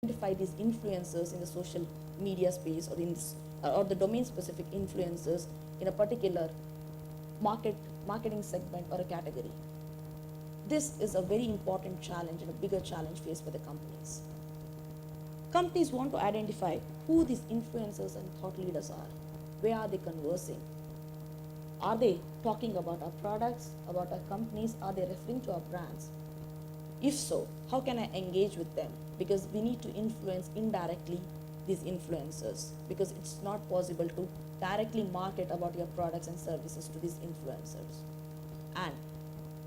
identify these influencers in the social media space, or in this, or the domain specific influencers in a particular marketing segment or a category. This is a very important challenge and a bigger challenge faced by the companies. Companies want to identify who these influencers and thought leaders are. Where are they conversing? Are they talking about our products, about our companies? Are they referring to our brands? If so, how can I engage with them? Because we need to influence indirectly these influencers, because it's not possible to directly market about your products and services to these influencers. And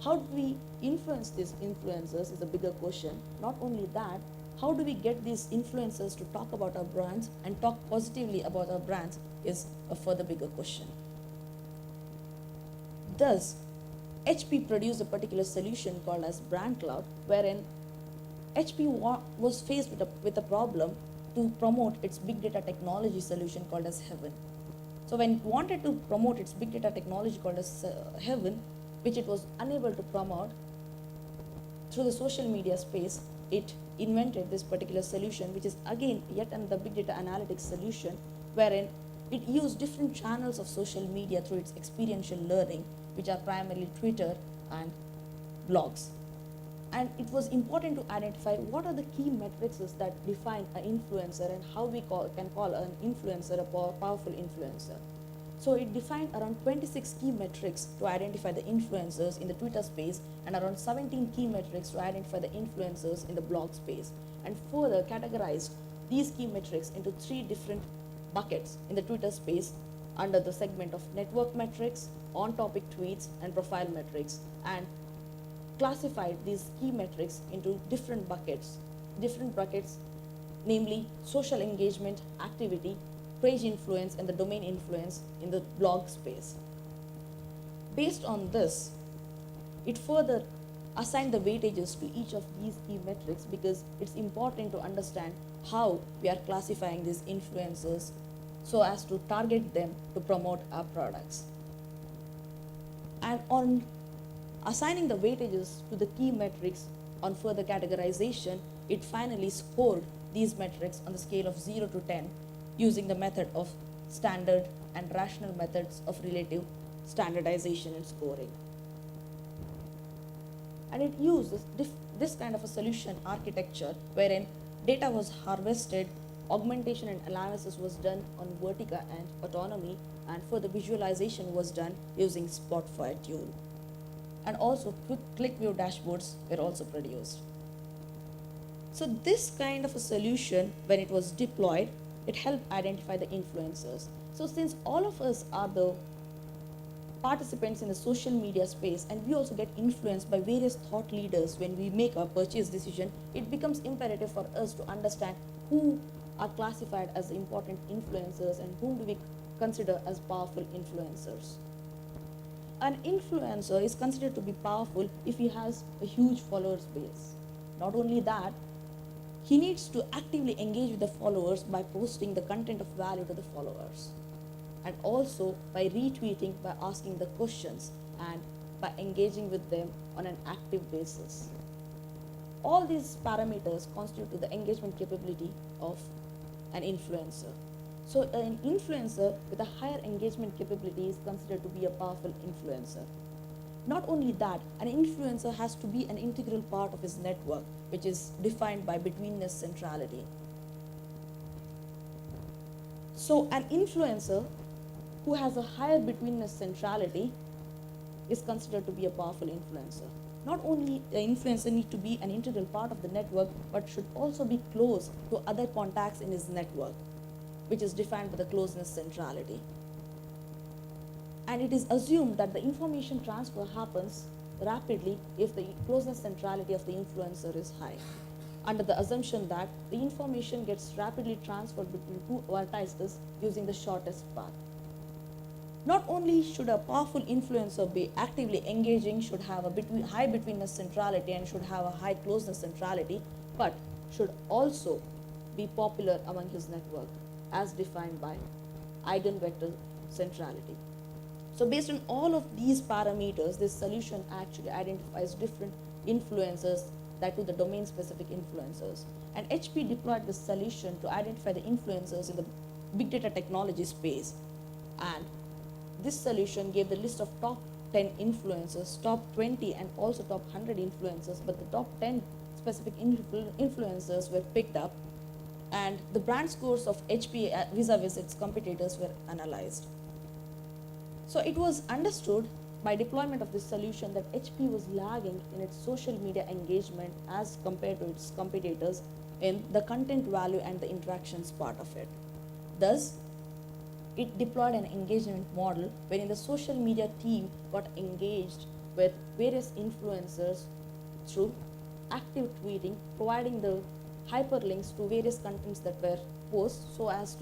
how do we influence these influencers is a bigger question. Not only that, how do we get these influencers to talk about our brands and talk positively about our brands is a further bigger question. Thus, HP produced a particular solution called as Brand Cloud, wherein HP was faced with a problem to promote its big data technology solution called as Heaven. So when it wanted to promote its big data technology called as Heaven, which it was unable to promote through the social media space, it invented this particular solution, which is again yet another big data analytics solution, wherein it used different channels of social media through its experiential learning, which are primarily Twitter and blogs. And it was important to identify what are the key metrics that define an influencer and how we can call an influencer a powerful influencer. So it defined around 26 key metrics to identify the influencers in the Twitter space, and around 17 key metrics to identify the influencers in the blog space, and further categorized these key metrics into 3 different buckets in the Twitter space under the segment of network metrics, on-topic tweets, and profile metrics, and classified these key metrics into different buckets, namely social engagement, activity, page influence, and the domain influence in the blog space. Based on this, it further assigned the weightages to each of these key metrics, because it's important to understand how we are classifying these influencers so as to target them to promote our products. And on assigning the weightages to the key metrics on further categorization, it finally scored these metrics on the scale of 0 to 10 using the method of standard and rational methods of relative standardization and scoring. And it uses this kind of a solution architecture wherein data was harvested, augmentation and analysis was done on Vertica and Autonomy, and further visualization was done using Spotfire tool. And also quick click view dashboards were also produced. So this kind of a solution, when it was deployed, it helped identify the influencers. So since all of us are the participants in the social media space, and we also get influenced by various thought leaders when we make our purchase decision, it becomes imperative for us to understand who are classified as important influencers and whom do we consider as powerful influencers. An influencer is considered to be powerful if he has a huge followers base. Not only that, he needs to actively engage with the followers by posting the content of value to the followers, and also by retweeting, by asking the questions, and by engaging with them on an active basis. All these parameters constitute the engagement capability of an influencer. So an influencer with a higher engagement capability is considered to be a powerful influencer. Not only that, an influencer has to be an integral part of his network, which is defined by betweenness centrality. So an influencer who has a higher betweenness centrality is considered to be a powerful influencer. Not only the influencer need to be an integral part of the network, but should also be close to other contacts in his network, which is defined by the closeness centrality. And it is assumed that the information transfer happens rapidly if the closeness centrality of the influencer is high, under the assumption that the information gets rapidly transferred between 2 vertices using the shortest path. Not only should a powerful influencer be actively engaging, should have a high betweenness centrality, and should have a high closeness centrality, but should also be popular among his network, as defined by eigenvector centrality. So based on all of these parameters, this solution actually identifies different influencers, that to the domain specific influencers. And HP deployed this solution to identify the influencers in the big data technology space. And this solution gave the list of top 10 influencers, top 20, and also top 100 influencers, but the top 10 specific influencers were picked up, and the brand scores of HP vis-a-vis its competitors were analyzed. So it was understood by deployment of this solution that HP was lagging in its social media engagement as compared to its competitors in the content value and the interactions part of it. Thus, it deployed an engagement model wherein the social media team got engaged with various influencers through active tweeting, providing the hyperlinks to various contents that were posted so as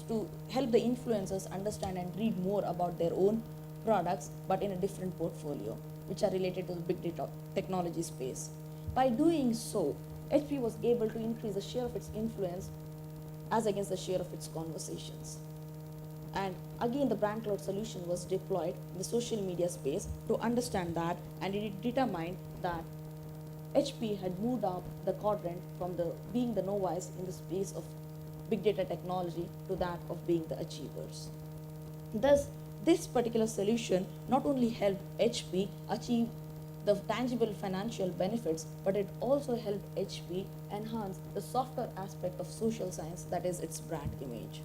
to help the influencers understand and read more about their own products, but in a different portfolio, which are related to the big data technology space. By doing so, HP was able to increase the share of its influence as against the share of its conversations. And again, the brand cloud solution was deployed in the social media space to understand that, and it determined that HP had moved up the quadrant from being the novice in the space of big data technology to that of being the achievers. Thus, this particular solution not only helped HP achieve the tangible financial benefits, but it also helped HP enhance the softer aspect of social science, that is its brand image.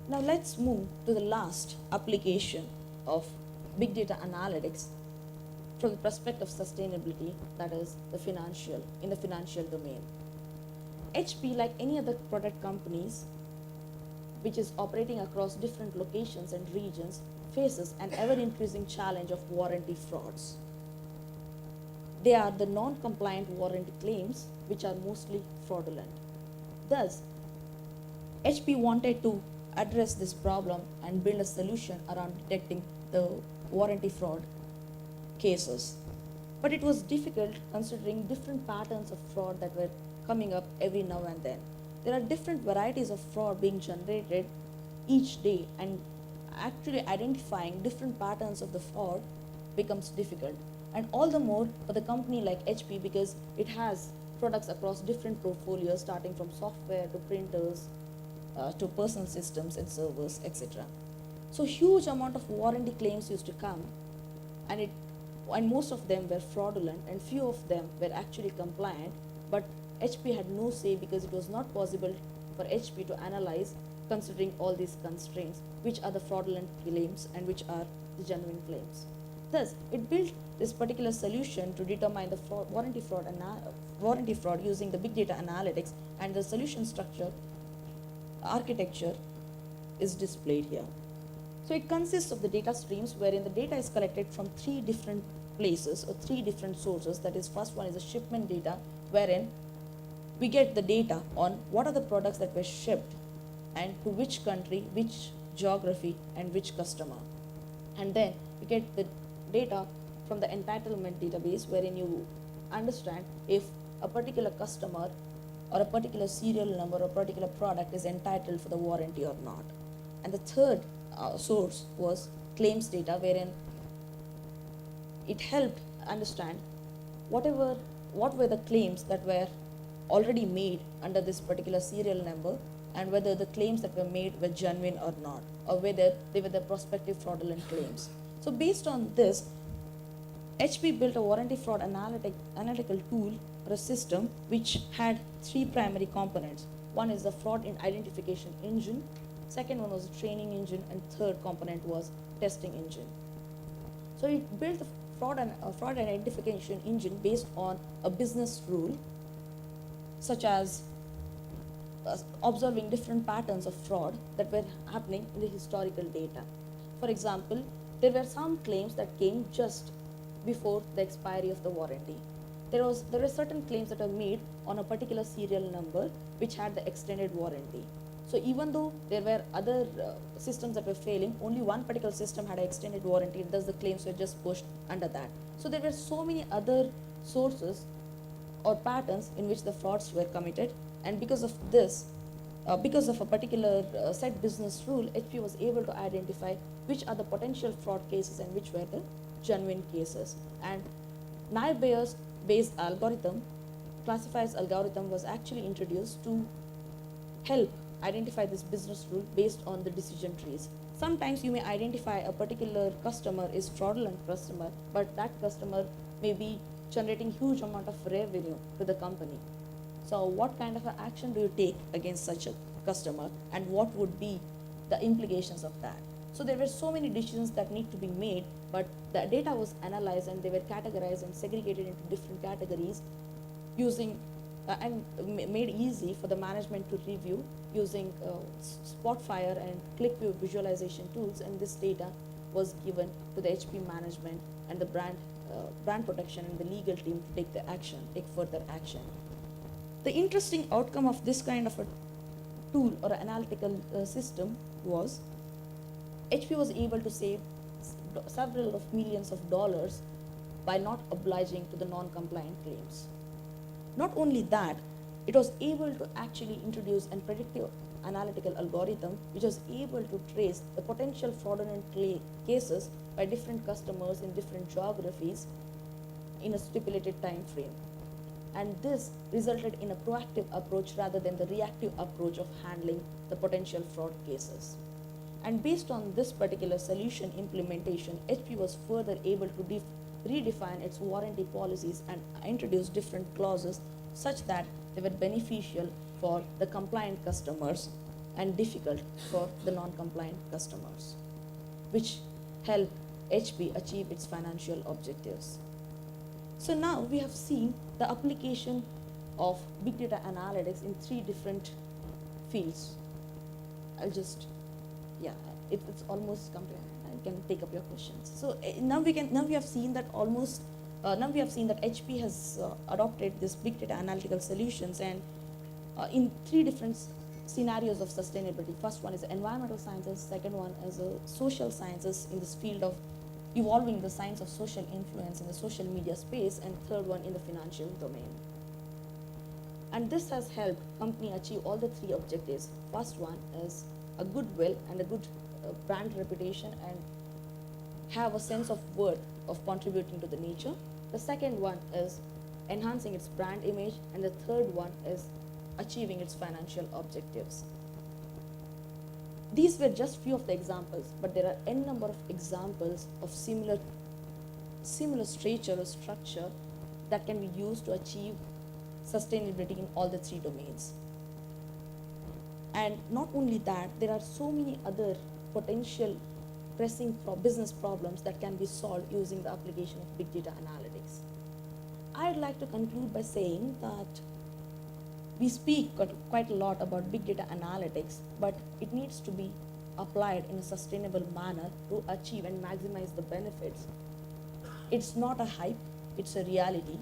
Now let's move to the last application of big data analytics from the perspective of sustainability, that is in the financial domain. HP, like any other product companies, which is operating across different locations and regions, faces an ever-increasing challenge of warranty frauds. They are the non-compliant warranty claims, which are mostly fraudulent. Thus, HP wanted to address this problem and build a solution around detecting the warranty fraud cases. But it was difficult considering different patterns of fraud that were coming up every now and then. There are different varieties of fraud being generated each day, and actually identifying different patterns of the fraud becomes difficult. And all the more for the company like HP, because it has products across different portfolios, starting from software to printers to personal systems and servers, etc. So huge amount of warranty claims used to come, and most of them were fraudulent, and few of them were actually compliant. But HP had no say, because it was not possible for HP to analyze, considering all these constraints, which are the fraudulent claims and which are the genuine claims. Thus, it built this particular solution to determine the warranty fraud using the big data analytics, and the solution structure architecture is displayed here. So it consists of the data streams, wherein the data is collected from 3 different places or 3 different sources. That is, first one is the shipment data, wherein we get the data on what are the products that were shipped and to which country, which geography, and which customer. And then you get the data from the entitlement database, wherein you understand if a particular customer or a particular serial number or a particular product is entitled for the warranty or not. And the third source was claims data, wherein it helped understand what were the claims that were already made under this particular serial number, and whether the claims that were made were genuine or not, or whether they were the prospective fraudulent claims. So based on this, HP built a warranty fraud analytical tool or a system which had 3 primary components. One is the fraud identification engine, second one was a training engine, and third component was testing engine. So it built a fraud identification engine based on a business rule, such as observing different patterns of fraud that were happening in the historical data. For example, there were some claims that came just before the expiry of the warranty. There were certain claims that were made on a particular serial number which had the extended warranty. So even though there were other systems that were failing, only one particular system had an extended warranty, thus the claims were just pushed under that. So there were so many other sources or patterns in which the frauds were committed, and because of this, because of a particular set business rule, HP was able to identify which are the potential fraud cases and which were the genuine cases. And Naive Bayes based algorithm, classifiers algorithm, was actually introduced to help identify this business rule based on the decision trees. Sometimes you may identify a particular customer is fraudulent customer, but that customer may be generating huge amount of revenue to the company. So what kind of a action do you take against such a customer, and what would be the implications of that? So there were so many decisions that need to be made, but the data was analyzed and they were categorized and segregated into different categories using made easy for the management to review using Spotfire and ClickView visualization tools, and this data was given to the HP management and the brand protection and the legal team to take further action. The interesting outcome of this kind of a tool or analytical system was HP was able to save several of millions of dollars by not obliging to the non-compliant claims. Not only that, it was able to actually introduce a predictive analytical algorithm which was able to trace the potential fraudulent cases by different customers in different geographies in a stipulated time frame. And this resulted in a proactive approach rather than the reactive approach of handling the potential fraud cases. And based on this particular solution implementation, HP was further able to redefine its warranty policies and introduce different clauses such that they were beneficial for the compliant customers and difficult for the non-compliant customers, which helped HP achieve its financial objectives. So now we have seen the application of big data analytics in 3 different fields. I'll just, yeah, it's almost come to an end. I can take up your questions. So now we have seen that HP has adopted this big data analytical solutions and in 3 different scenarios of sustainability. First one is environmental sciences, second one is social sciences in this field of evolving the science of social influence in the social media space, and third one in the financial domain. And this has helped company achieve all the 3 objectives. First one is a goodwill and a good brand reputation and have a sense of worth of contributing to the nature. The second one is enhancing its brand image, and the third one is achieving its financial objectives. These were just few of the examples, but there are n number of examples of similar stature or structure that can be used to achieve sustainability in all the 3 domains. And not only that, there are so many other potential pressing business problems that can be solved using the application of big data analytics. I'd like to conclude by saying that we speak quite a lot about big data analytics, but it needs to be applied in a sustainable manner to achieve and maximize the benefits. It's not a hype, it's a reality.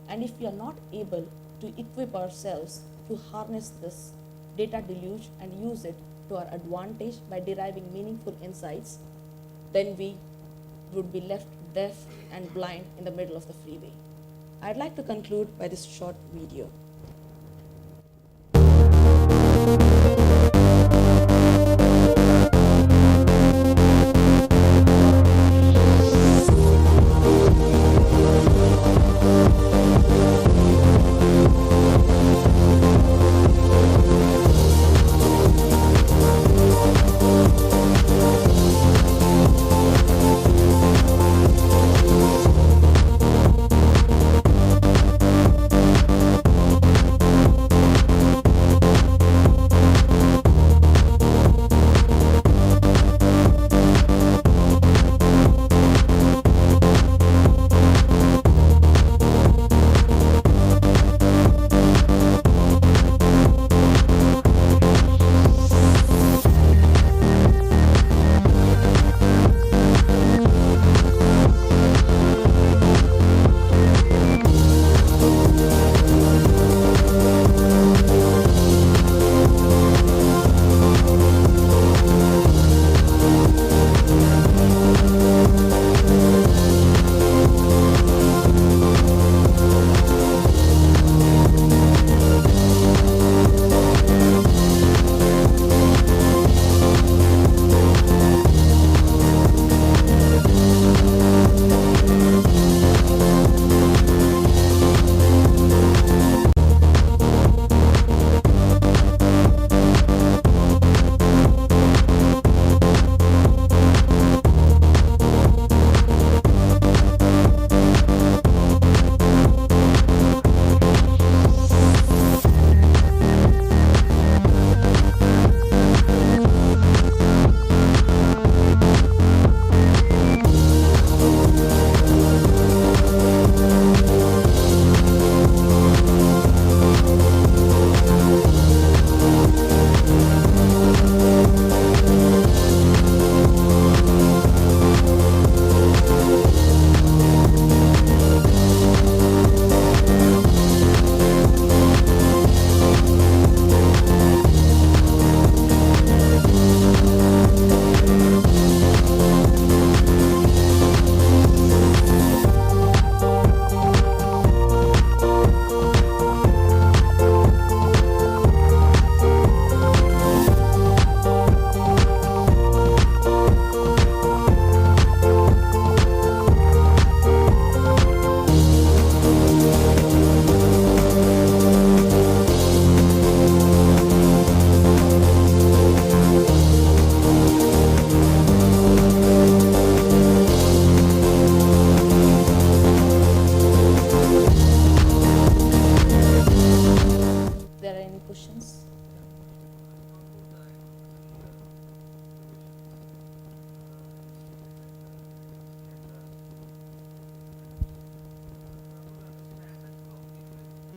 And if we are not able to equip ourselves to harness this data deluge and use it to our advantage by deriving meaningful insights, then we would be left deaf and blind in the middle of the freeway. I'd like to conclude by this short video.